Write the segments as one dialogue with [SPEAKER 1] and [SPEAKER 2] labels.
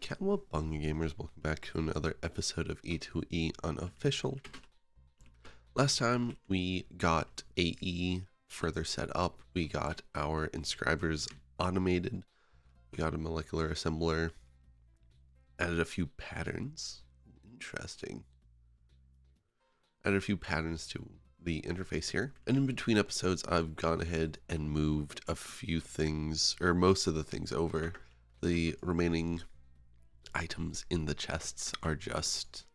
[SPEAKER 1] Cowabunga Gamers, welcome back to another episode of E2E Unofficial. Last time we got AE further set up, we got our inscribers automated, we got a molecular assembler, added a few patterns, interesting, added a few patterns to the interface here, and in between episodes I've gone ahead and moved a few things, or most of the things over. The remaining items in the chests are just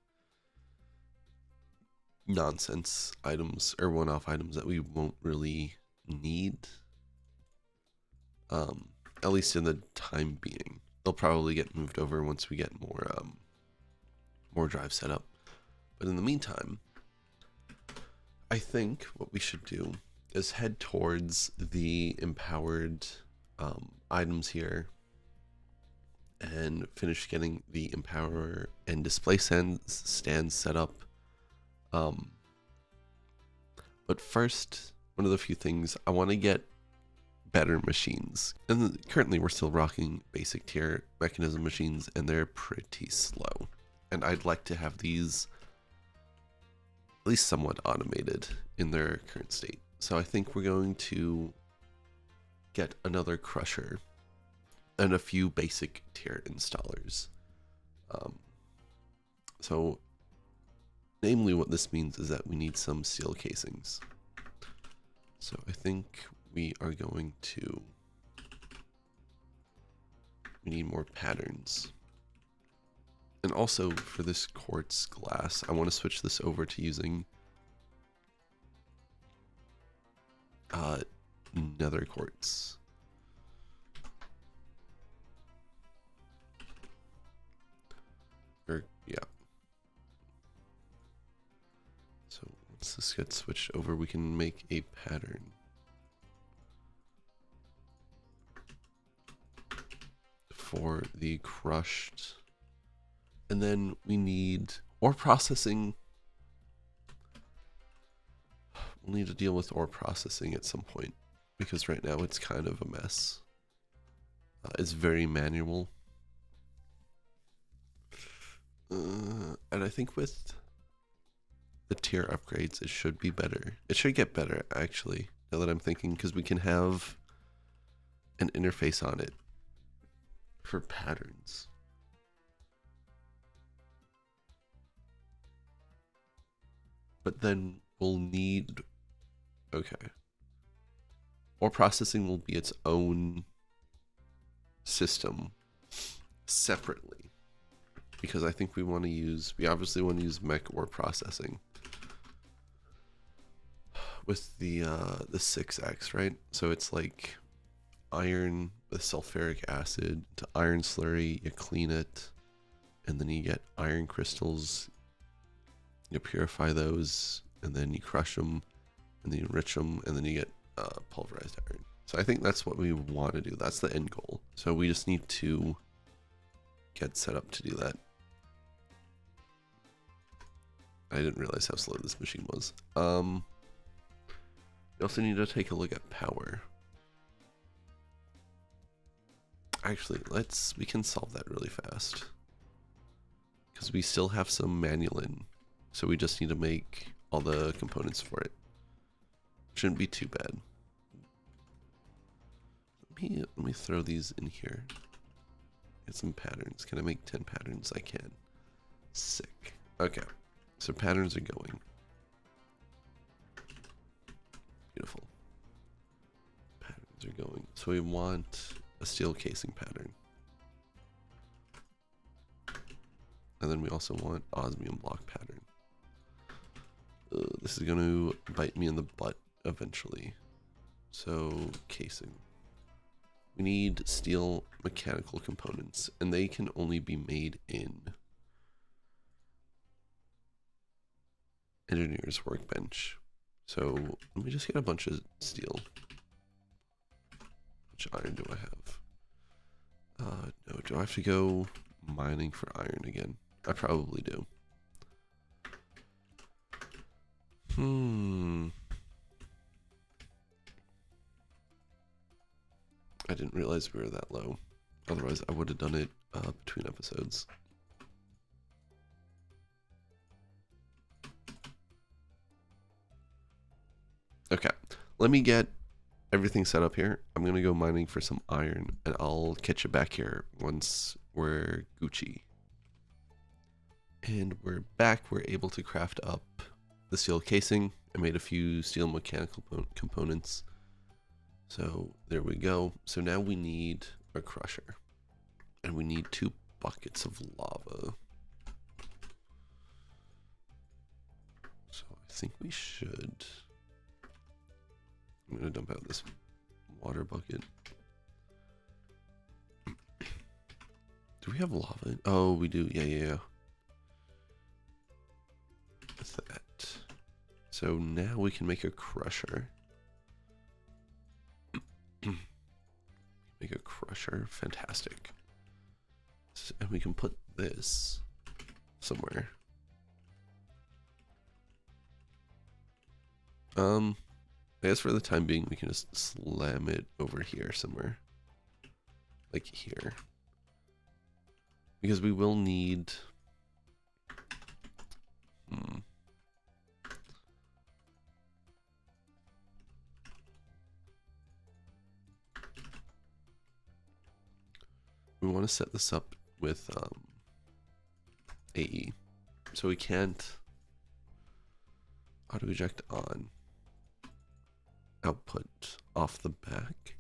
[SPEAKER 1] nonsense items or one-off items that we won't really need, at least in the time being. They'll probably get moved over once we get more drive set up, but in the meantime I think what we should do is head towards the empowered items here and finish getting the empower and display stands set up. But first, one of the few things, I want to get better machines. And currently we're still rocking basic tier mechanism machines and they're pretty slow. And I'd like to have these at least somewhat automated in their current state. So I think we're going to get another crusher and a few basic tier installers. So namely what this means is that we need some steel casings. So I think we are going to, we need more patterns. And also for this quartz glass, I want to switch this over to using nether quartz. Yeah. So once this gets switched over, we can make a pattern. For the crushed. And then we need ore processing. We'll need to deal with ore processing at some point because right now it's kind of a mess. It's very manual. And I think with the tier upgrades, it should be better. It should get better, actually, now that I'm thinking, because we can have an interface on it for patterns. But then we'll need, okay. Ore processing will be its own system separately. Because I think we want to use, we obviously want to use mech ore processing with the 6x, right? So it's like iron with sulfuric acid to iron slurry, you clean it, and then you get iron crystals, you purify those, and then you crush them, and then you enrich them, and then you get pulverized iron. So I think that's what we want to do. That's the end goal. So we just need to get set up to do that. I didn't realize how slow this machine was. We also need to take a look at power. Actually, we can solve that really fast. Because we still have some manulin. So we just need to make all the components for it. Shouldn't be too bad. Let me throw these in here. Get some patterns. Can I make 10 patterns? I can. Sick. Okay. So patterns are going. Beautiful. Patterns are going. So we want a steel casing pattern. And then we also want osmium block pattern. This is going to bite me in the butt eventually. So casing. We need steel mechanical components, and they can only be made in engineer's workbench. So let me just get a bunch of steel. Which iron do I have? No, do I have to go mining for iron again? I probably do. I didn't realize we were that low. Otherwise I would have done it between episodes. Okay, let me get everything set up here. I'm gonna go mining for some iron, and I'll catch you back here once we're Gucci. And we're back. We're able to craft up the steel casing. I made a few steel mechanical components. So there we go. So now we need a crusher. And we need 2 buckets of lava. So I think we should... I'm going to dump out this water bucket. Do we have lava? Oh, we do. Yeah. With that. So now we can make a crusher. Make a crusher. Fantastic. And we can put this somewhere. I guess for the time being, we can just slam it over here somewhere. Like here. Because we will need... We want to set this up with AE. So we can't auto eject on output off the back.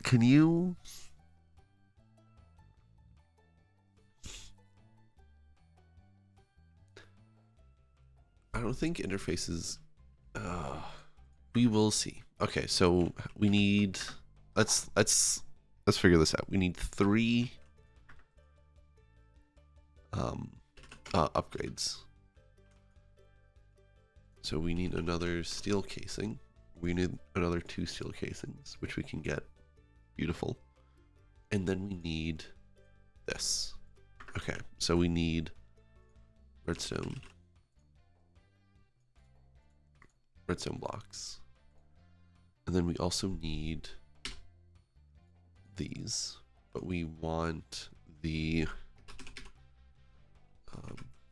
[SPEAKER 1] Can you... I don't think interfaces... we will see. Okay, so we need... Let's figure this out. We need 3 upgrades. So we need another steel casing. We need another 2 steel casings, which we can get. Beautiful. And then we need this. Okay, so we need redstone blocks. And then we also need these, but we want the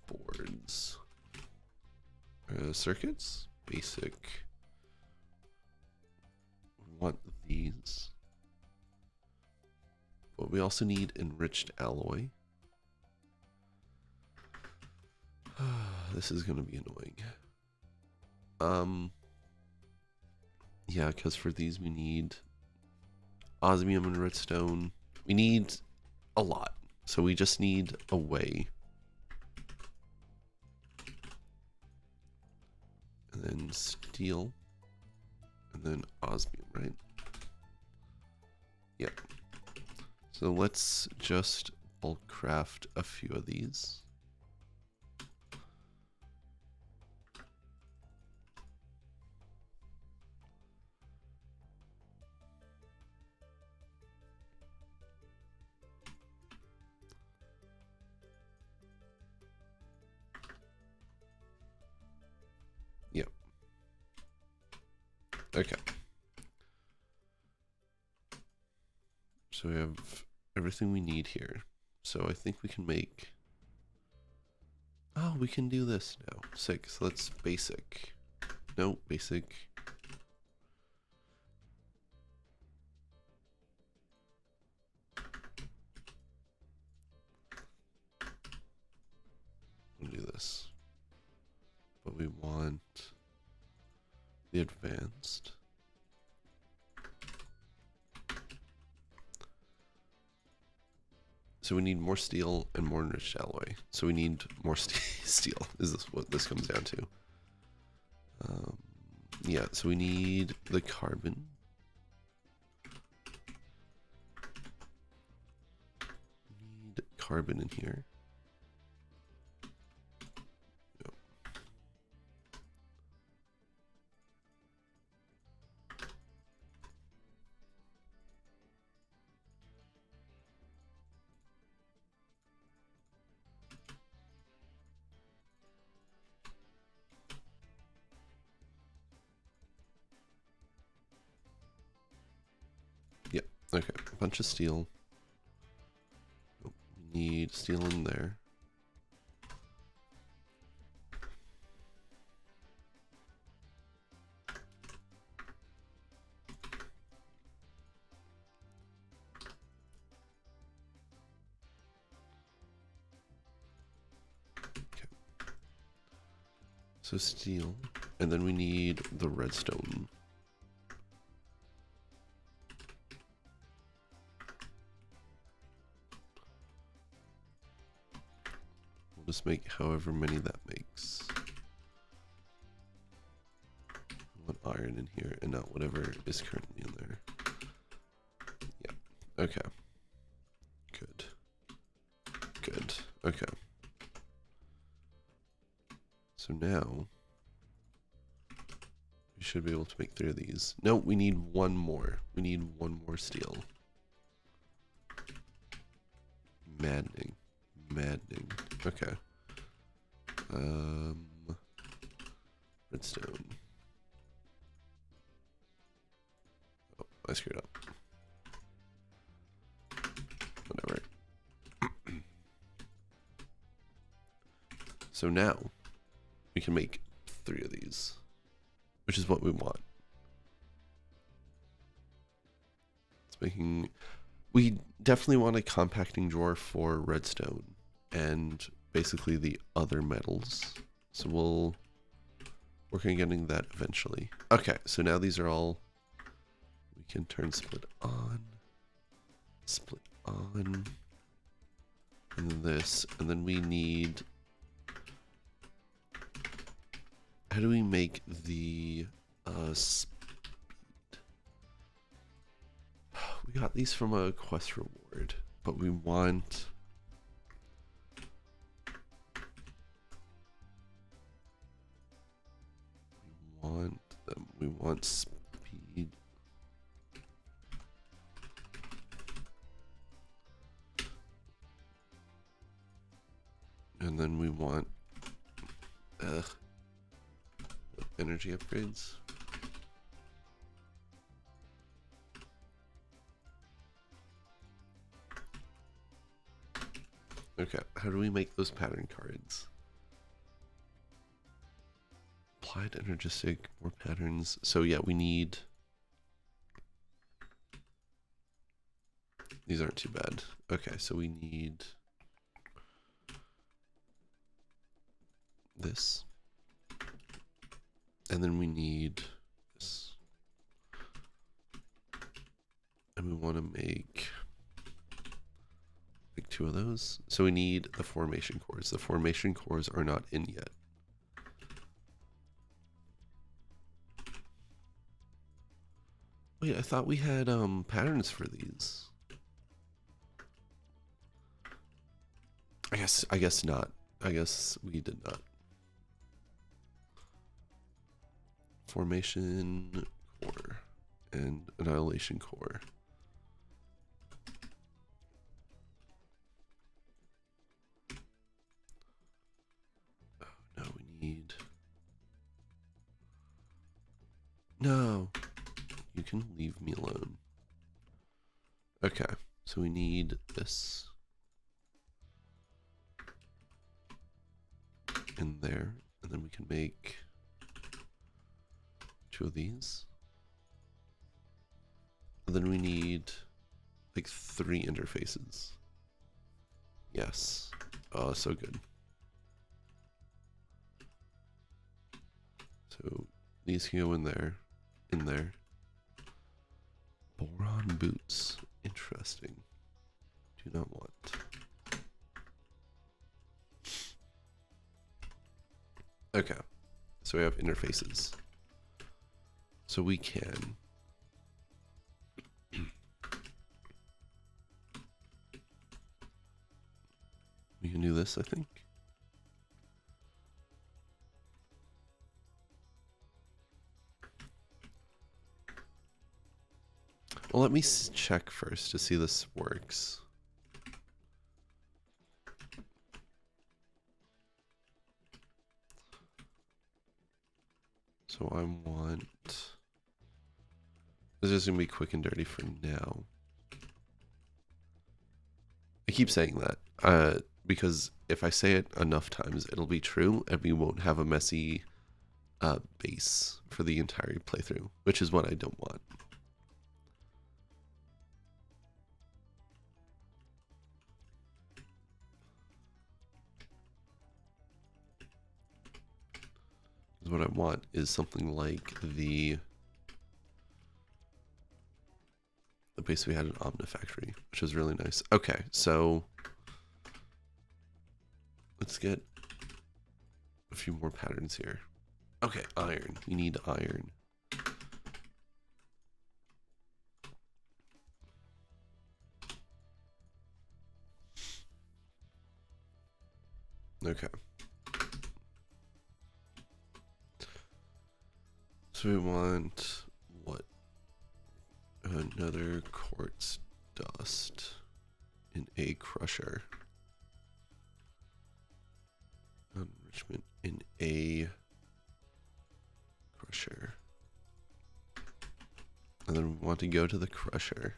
[SPEAKER 1] boards. Circuits, basic. We want these. But we also need enriched alloy. This is going to be annoying. Yeah, because for these we need osmium and redstone. We need a lot. So we just need a way. And then steel. And then osmium, right? Yep. So let's just bulk craft a few of these. Yep. Okay. So we have everything we need here. So I think we can make... Oh, we can do this now. 6. Let's basic. No, basic. We'll do this. But we want the advanced. So we need more steel and more enriched alloy. So we need more steel. Is this what this comes down to? Yeah, so we need the carbon. We need carbon in here. Yep. Okay. bunch of steel. Oh, we need steel in there. So steel, and then we need the redstone. We'll just make however many that makes. We want iron in here and not whatever is currently in there. Yeah, okay. Good. Good, okay. So now, we should be able to make 3 of these. No, we need 1 more. We need 1 more steel. Maddening. Maddening. Okay. Redstone. Oh, I screwed up. Whatever. So now, we can make 3 of these, which is what we want. It's making... We definitely want a compacting drawer for redstone and basically the other metals. So we'll work on getting that eventually. Okay, so now these are all... We can turn split on, and then this, and then we need... How do we make the speed? We got these from a quest reward, but we want... We want speed. And then we want energy upgrades. Okay, how do we make those pattern cards? Applied energistic, more patterns. So yeah, we need... These aren't too bad. Okay, so we need this. And then we need this. And we want to make 2 of those. So we need the formation cores. The formation cores are not in yet. Wait, I thought we had patterns for these. I guess not. I guess we did not. Formation core and annihilation core. Oh no, we need... No, you can leave me alone. Okay, so we need this in there, and then we can make 2 of these. And then we need like 3 interfaces. Yes. Oh, so good. So these can go in there. Boron boots. Interesting. Do not want. Okay. So we have interfaces. So we can do this, I think. Well, let me check first to see this works. So I want... This is going to be quick and dirty for now. I keep saying that because if I say it enough times, it'll be true, and we won't have a messy base for the entire playthrough, which is what I don't want. What I want is something like the base we had in Omni Factory, which is really nice. Okay, so let's get a few more patterns here. Okay, iron. We need iron. Okay. So we want what? Another quartz dust in a crusher. Enrichment in a crusher. And then we want to go to the crusher.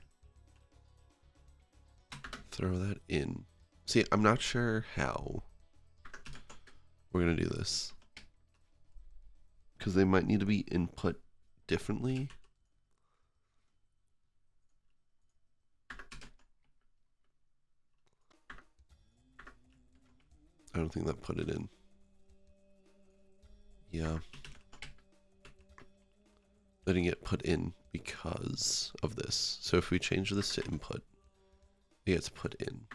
[SPEAKER 1] Throw that in. See, I'm not sure how we're going to do this, because they might need to be input differently. I don't think that put it in. Yeah. Letting it put in because of this. So if we change this to input, it gets put in.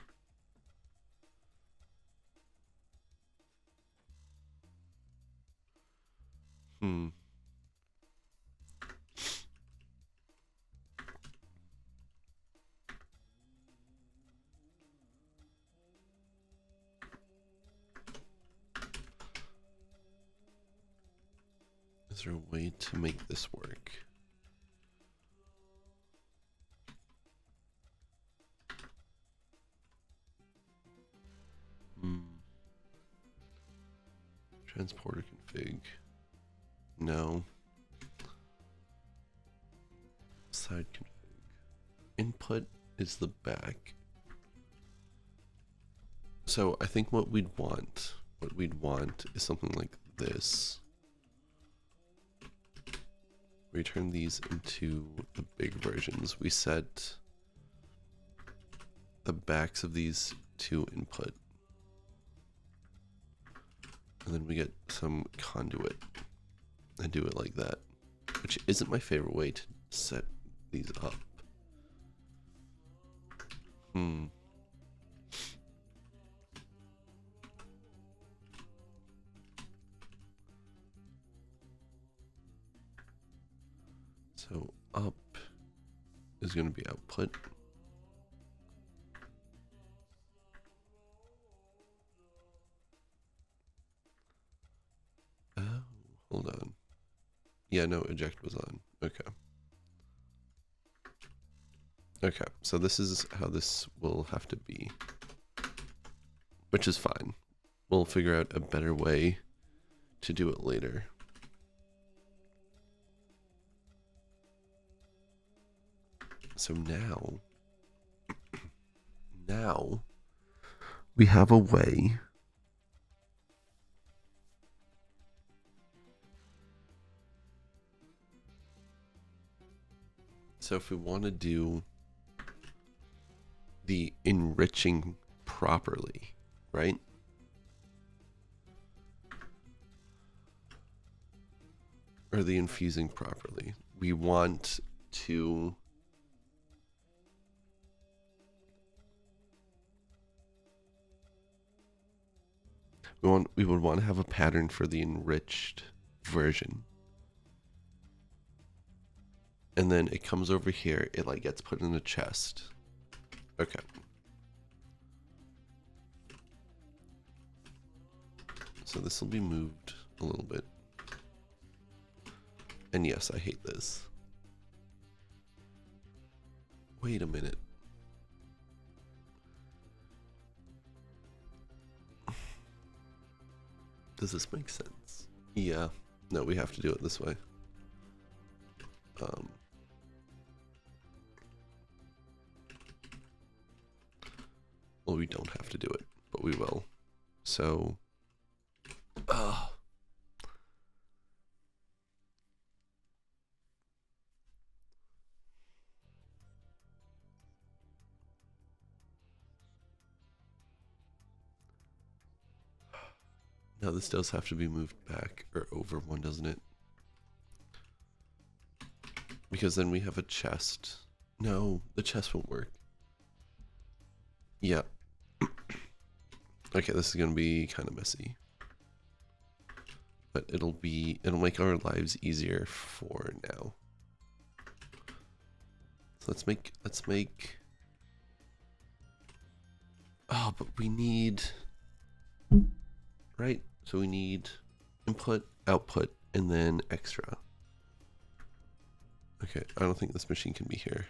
[SPEAKER 1] Is there a way to make this work? Transporter config. No. Side config. Input is the back. So I think what we'd want is something like this. We turn these into the big versions. We set the backs of these to input. And then we get some conduit and do it like that, which isn't my favorite way to set these up. So up is going to be output. Oh, hold on. Yeah, no, eject was on. Okay. Okay, so this is how this will have to be, which is fine. We'll figure out a better way to do it later. So now we have a way so if we want to do the enriching properly, right? Or the infusing properly, we want to we would want to have a pattern for the enriched version. And then it comes over here, it like gets put in a chest. Okay. So this will be moved a little bit. And yes, I hate this. Wait a minute. Does this make sense? Yeah. No, we have to do it this way. Well, we don't have to do it, but we will. So, now this does have to be moved back or over one, doesn't it? Because then we have a chest. No, the chest won't work. Yeah. Okay, this is gonna be kind of messy. But it'll make our lives easier for now. So let's make oh, but we need, right? So we need input, output, and then extra. Okay, I don't think this machine can be here.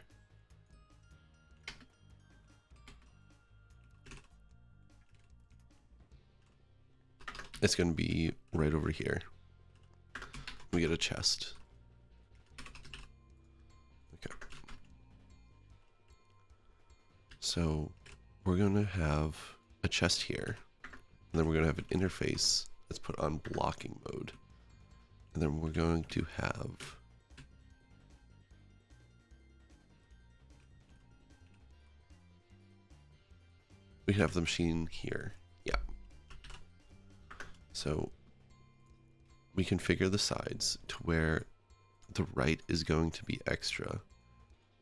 [SPEAKER 1] It's going to be right over here. We get a chest. Okay. So we're going to have a chest here. And then we're going to have an interface that's put on blocking mode. And then we're going to have the machine here. Yeah. So we configure the sides to where the right is going to be extra,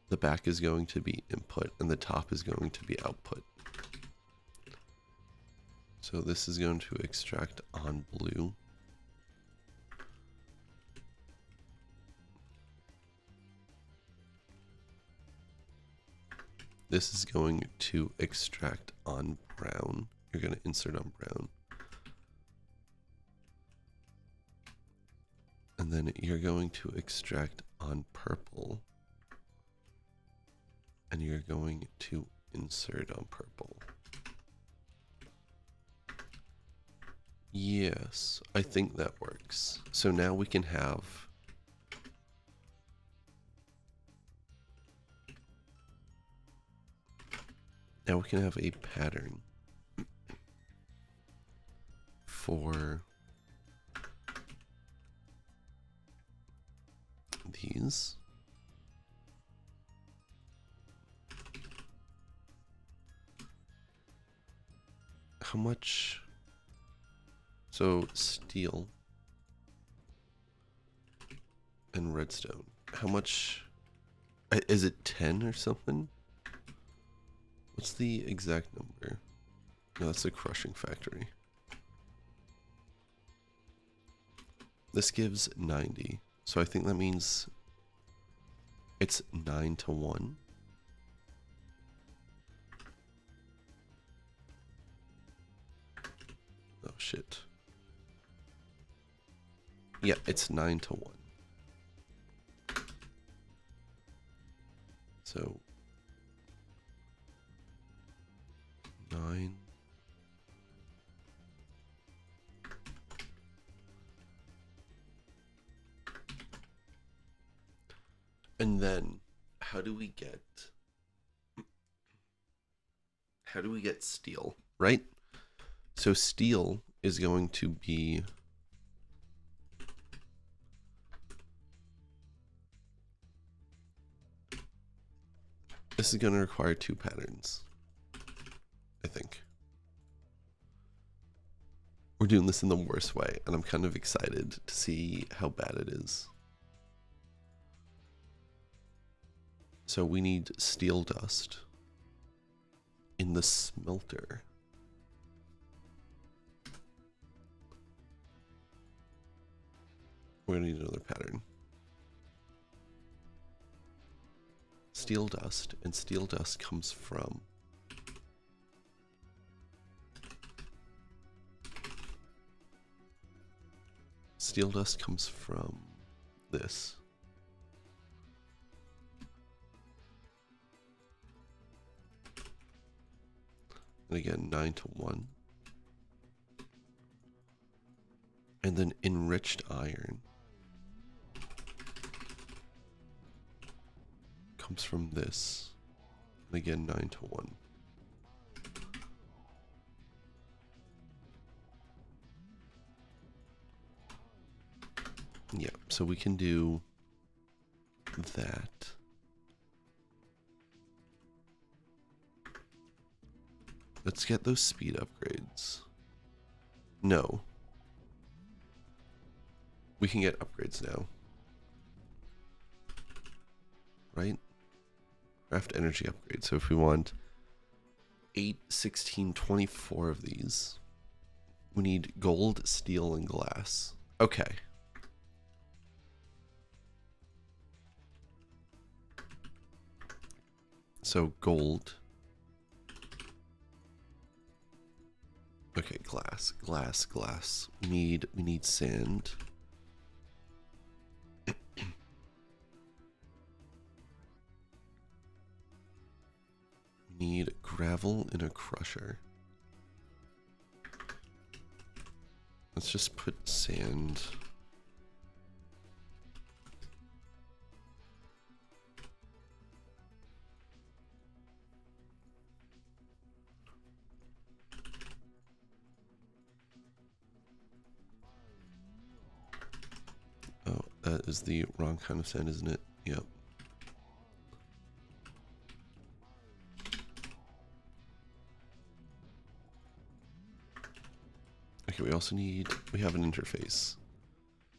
[SPEAKER 1] the back is going to be input, and the top is going to be output. So this is going to extract on blue. This is going to extract on brown. You're going to insert on brown. And then you're going to extract on purple. And you're going to insert on purple. Yes, I think that works. So now we can have a pattern for these. How much? So steel and redstone. How much? Is it 10 or something? What's the exact number? No, that's the crushing factory. This gives 90. So I think that means it's 9 to 1. Oh shit. Yeah, it's 9 to 1. So 9. And then how do we get steel, right? So steel is going to be this is going to require 2 patterns, I think. We're doing this in the worst way, and I'm kind of excited to see how bad it is. So we need steel dust in the smelter. We're gonna need another pattern. Steel dust, and steel dust comes from this. And again, 9 to 1. And then enriched iron comes from this. And again, 9 to 1. Yeah, so we can do that. Let's get those speed upgrades. No. We can get upgrades now. Right? Craft energy upgrade. So if we want 8, 16, 24 of these, we need gold, steel, and glass. Okay. So gold. Okay, glass, glass, glass. We need sand. We need gravel in a crusher. Let's just put sand. Oh, that is the wrong kind of sand, isn't it? Yep. Okay, we have an interface.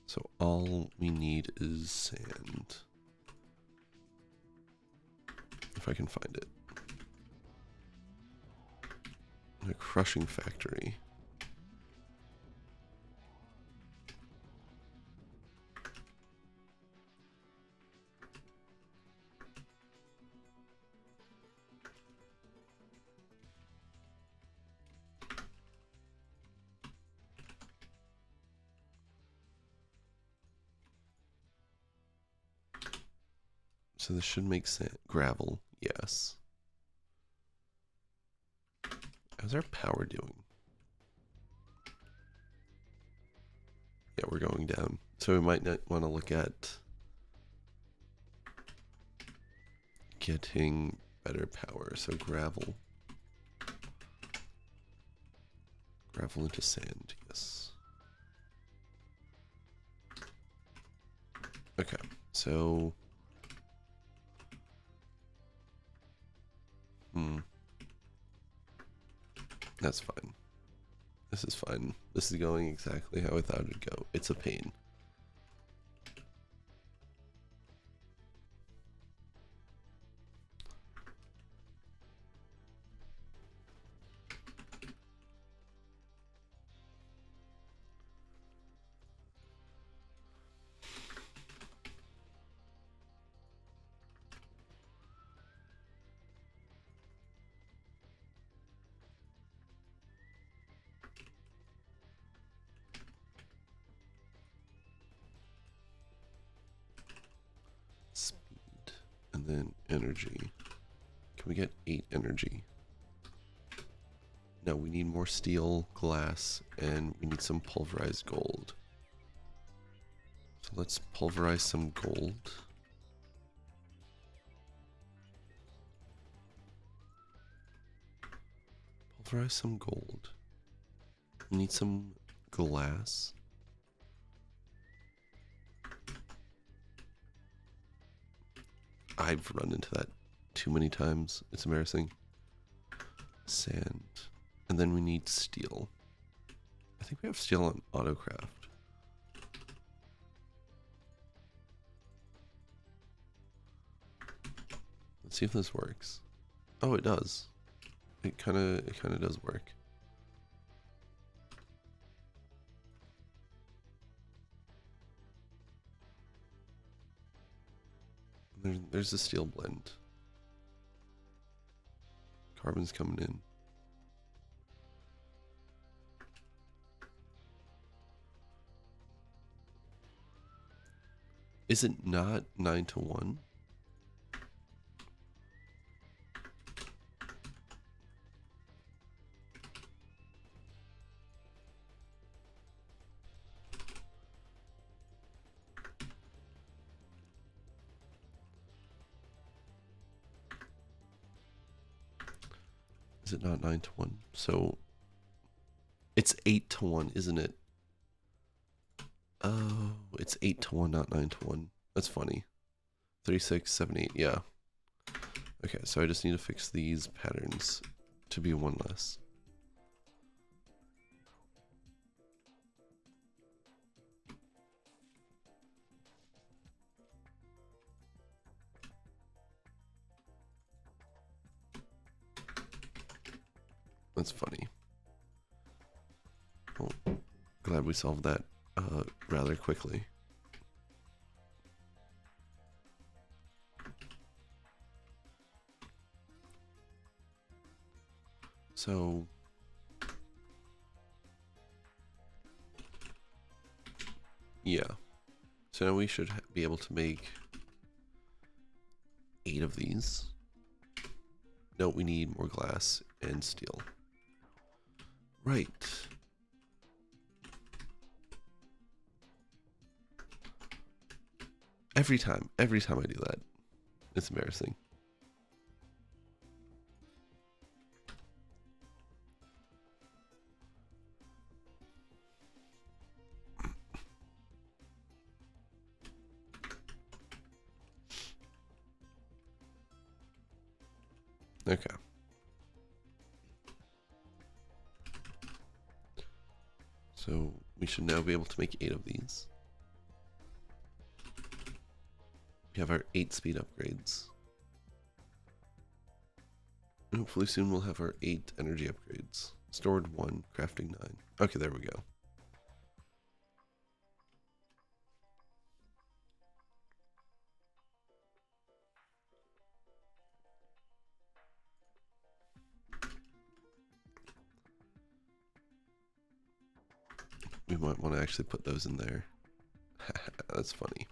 [SPEAKER 1] So all we need is sand. If I can find it. A crushing factory. So this should make sense. Gravel, yes. How's our power doing? Yeah, we're going down. So we might not want to look at getting better power. So gravel. Gravel into sand, yes. Okay, so... That's fine. This is fine. This is going exactly how I thought it would go. It's a pain. Speed. And then energy. Can we get 8 energy? No, we need more steel, glass, and we need some pulverized gold. So let's pulverize some gold. Pulverize some gold. We need some glass. I've run into that too many times. It's embarrassing. Sand. And then we need steel. I think we have steel on autocraft. Let's see if this works. Oh, it does. It kind of does work. There's the steel blend. Carbon's coming in. Is it not 9 to 1? Is it not 9 to 1? So it's 8 to 1, isn't it? Oh, it's 8 to 1, not 9 to 1. That's funny. 3, 6, 7, 8. Yeah. Okay, so I just need to fix these patterns to be one less. That's funny. Well, glad we solved that rather quickly. So yeah. So now we should be able to make 8 of these. No, we need more glass and steel. Right. Every time I do that, it's embarrassing. Okay. So we should now be able to make 8 of these. We have our 8 speed upgrades. And hopefully soon we'll have our 8 energy upgrades. Stored 1, crafting 9. Okay, there we go. We might want to actually put those in there. That's funny.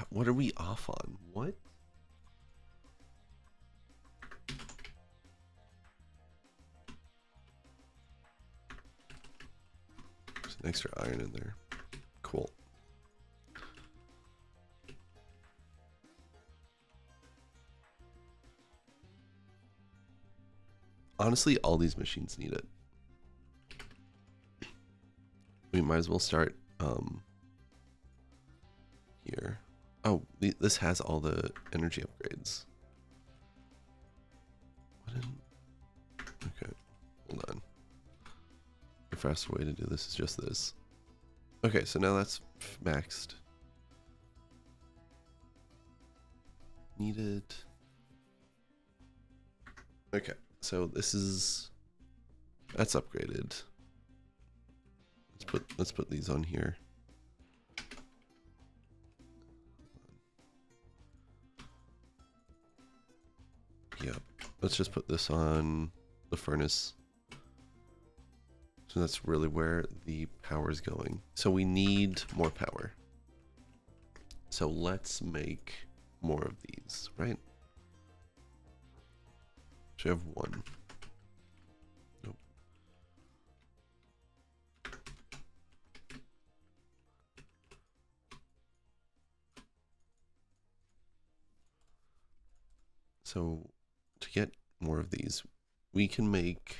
[SPEAKER 1] What are we off on? What? There's an extra iron in there. Cool. Honestly, all these machines need it. We might as well start here. Oh, this has all the energy upgrades. Okay, hold on. The faster way to do this is just this. Okay, so now that's maxed. Needed. Okay, so that's upgraded. Let's put these on here. Yeah, let's just put this on the furnace. So that's really where the power is going. So we need more power. So let's make more of these, right? So we have 1. Nope. So to get more of these, we can make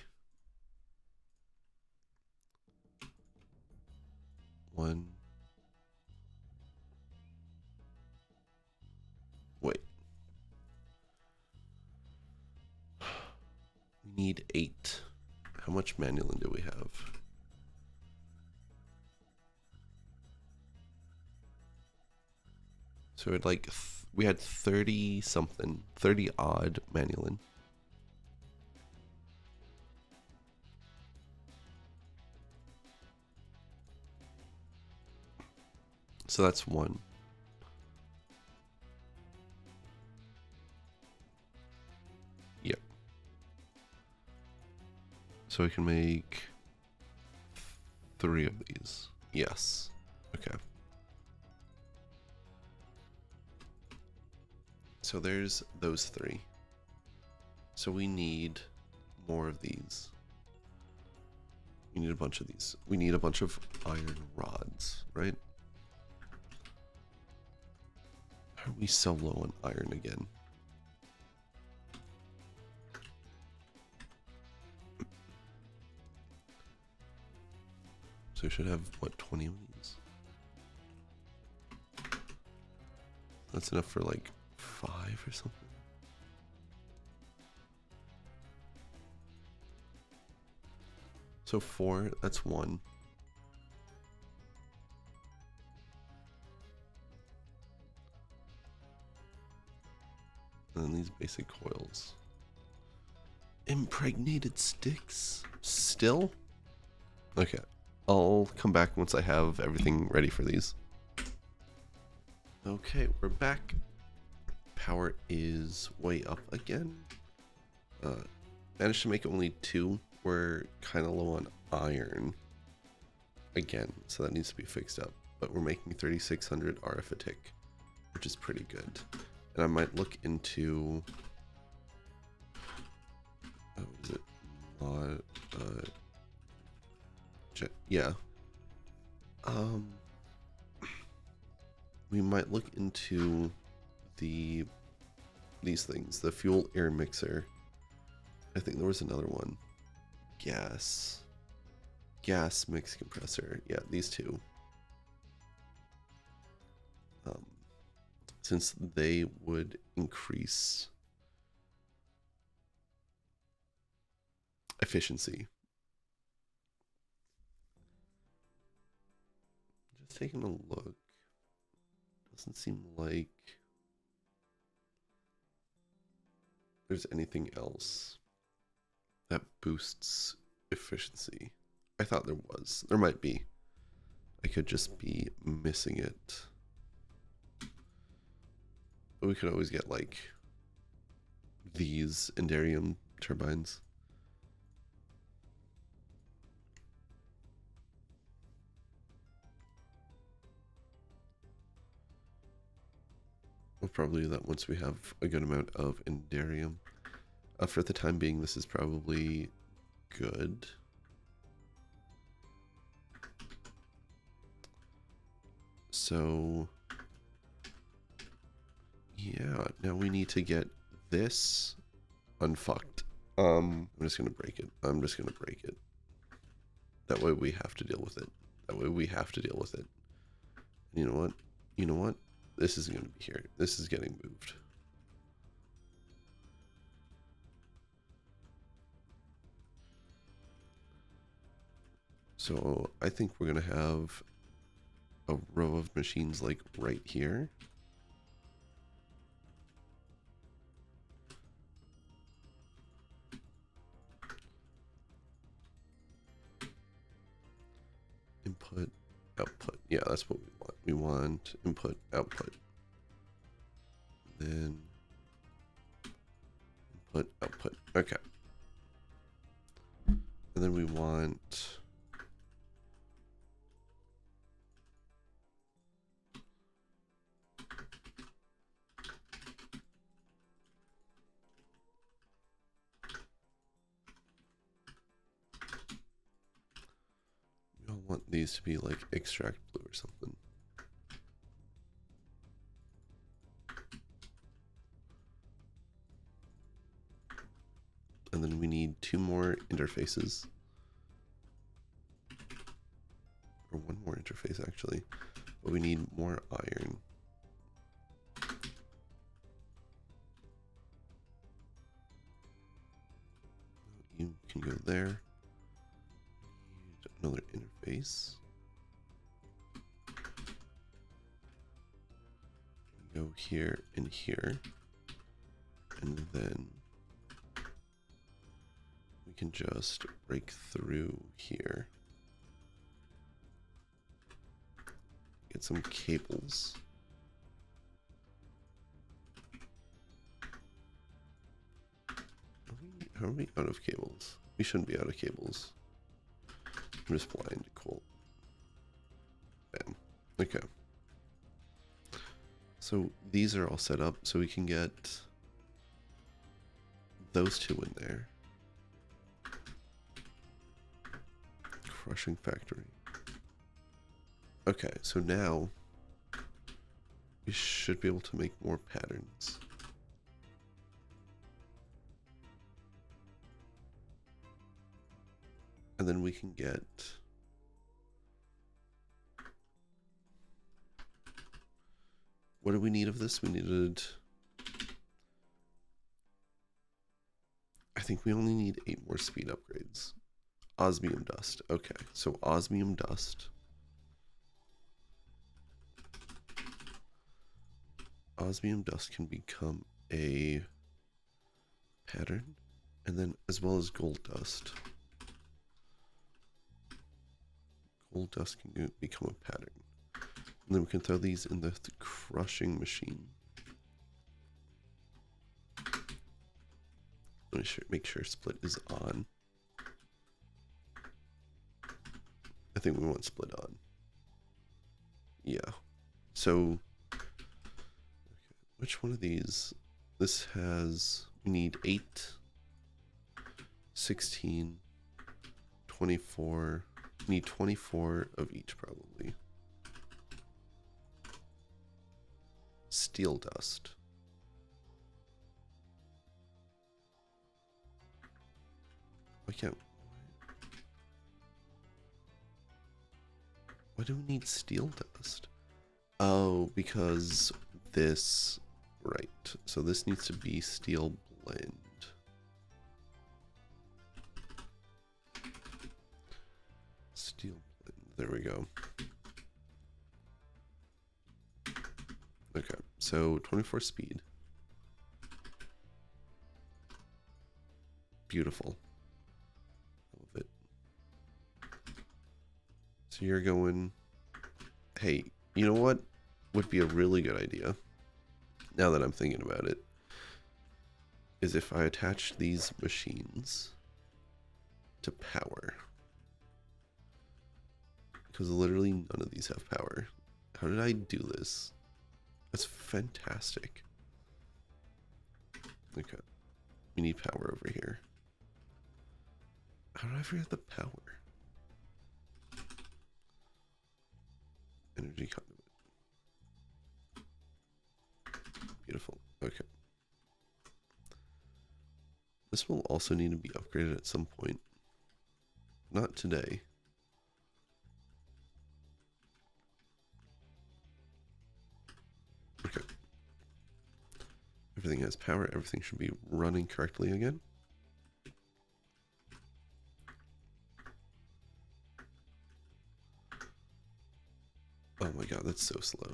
[SPEAKER 1] 1. Wait. We need 8. How much manulin do we have? So it like we had 30 something, 30 odd manulin. So that's 1. Yep. So we can make 3 of these. Yes. Okay. So there's those 3. So we need more of these. We need a bunch of these. We need a bunch of iron rods, right? Are we so low on iron again? So we should have, what, 20 of these? That's enough for like 5 or something. So 4, that's 1. And then these basic coils. Impregnated sticks? Still? Okay. I'll come back once I have everything ready for these. Okay, we're back. Power is way up again. Managed to make only 2. We're kind of low on iron again, so that needs to be fixed up. But we're making 3600 RF a tick, which is pretty good. And I might look into... what is it? Yeah. We might look into these things, the fuel air mixer. I think there was another one. Gas mix compressor. Yeah, these two. Since they would increase efficiency. Just taking a look. Doesn't seem like there's anything else that boosts efficiency. I thought there was. There might be. I could just be missing it. But we could always get like these Endarium turbines. We'll probably do that once we have a good amount of Endarium. For the time being, this is probably good. So, yeah, now we need to get this unfucked. I'm just gonna break it. I'm just gonna break it. That way we have to deal with it. That way we have to deal with it. And you know what? You know what? This isn't gonna be here. This is getting moved. So I think we're gonna have a row of machines like right here. Input, output. Yeah, that's what we want. We want input, output. Then input, output. Okay. And then we want these to be like extract blue or something. And then we need 2 more interfaces. Or 1 more interface actually. But we need more iron. You can go there. Another interface. Go here and here. And then we can just break through here. Get some cables. Are we out of cables? We shouldn't be out of cables. I'm just blind. Cool. Bam. Okay. So these are all set up so we can get those 2 in there. Crushing factory. Okay, so now we should be able to make more patterns. And then we can get what do we need of this? We needed, I think we only need 8 more speed upgrades. Osmium dust. Okay, so osmium dust. Osmium dust can become a pattern, and then as well as gold dust. Gold dust can become a pattern. And then we can throw these in the crushing machine. Let me make sure split is on. I think we want split on. Yeah. So, okay, which one of these? This has, we need 8, 16, 24. We need 24 of each probably. Steel dust. Why can't... Why do we need steel dust? Oh, because this... Right. So this needs to be steel blend. Steel blend. There we go. Okay. So 24 speed. Beautiful. Love it. So you're going... Hey, you know what would be a really good idea, now that I'm thinking about it, is if I attach these machines to power. Because literally none of these have power. How did I do this? That's fantastic. Okay. We need power over here. How did I forget the power? Energy conduit. Beautiful. Okay. This will also need to be upgraded at some point. Not today. Okay. Everything has power. Everything should be running correctly again. Oh my god, that's so slow.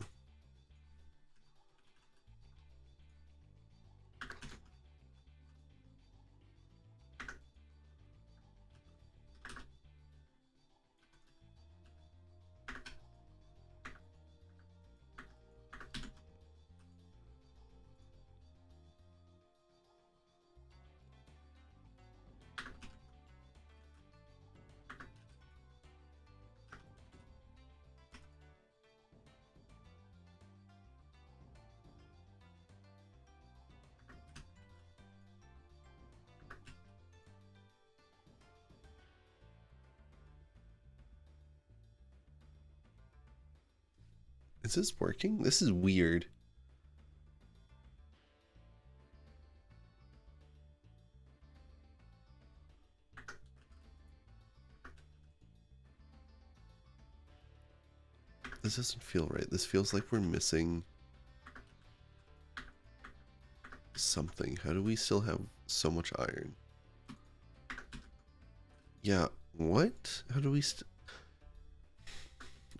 [SPEAKER 1] Is this working? This is weird. This doesn't feel right. This feels like we're missing something. How do we still have so much iron? Yeah, what? How do we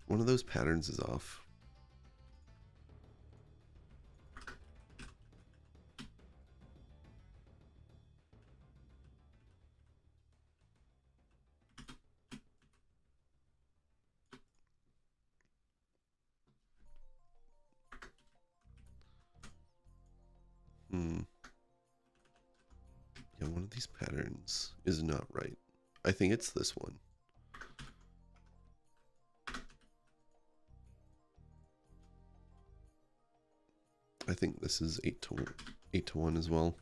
[SPEAKER 1] one of those patterns is off. Yeah, one of these patterns is not right. I think it's this one. I think this is 8 to 1 as well.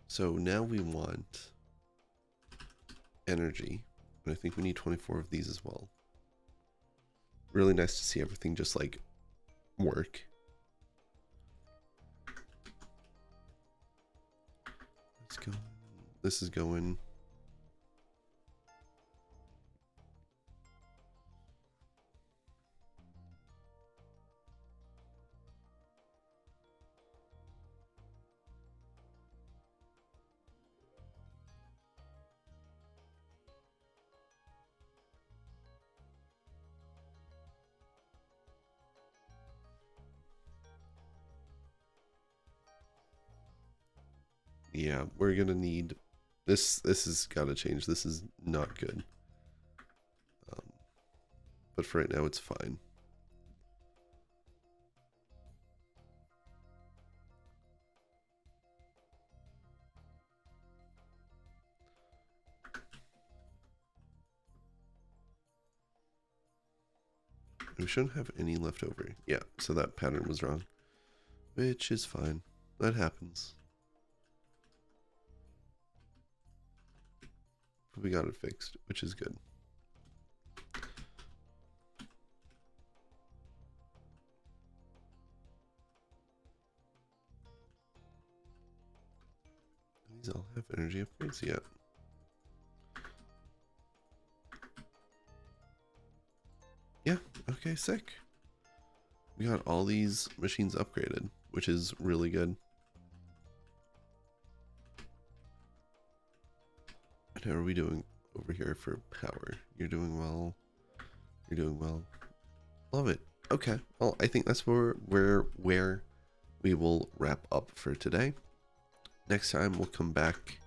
[SPEAKER 1] So now we want energy, and I think we need 24 of these as well. Really nice to see everything just like work. Let's go. This is going. Yeah, we're gonna need this. This has got to change. This is not good. But for right now, it's fine. We shouldn't have any left over. Yeah, so that pattern was wrong, which is fine. That happens. We got it fixed, which is good. These all have energy upgrades? Yeah. Yeah, okay, sick. We got all these machines upgraded, which is really good. And how are we doing over here for power? You're doing well. You're doing well. Love it. Okay, well, I think that's where we will wrap up for today. Next time we'll come back,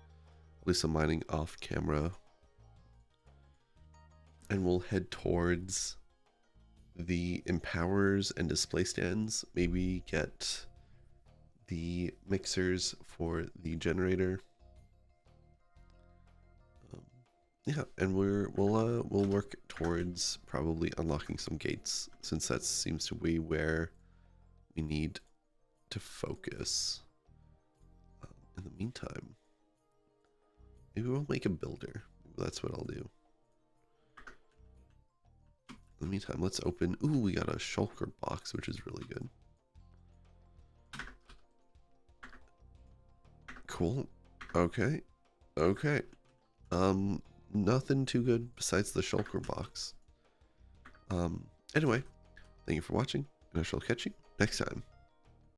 [SPEAKER 1] do some mining off camera, and we'll head towards the empowers and display stands. Maybe get the mixers for the generator. Yeah, and we'll work towards probably unlocking some gates, since that seems to be where we need to focus. In the meantime, maybe we'll make a builder. Maybe that's what I'll do. In the meantime, let's open. Ooh, we got a shulker box, which is really good. Cool. Okay. Okay. Nothing too good besides the shulker box. Anyway, thank you for watching, and I shall catch you next time.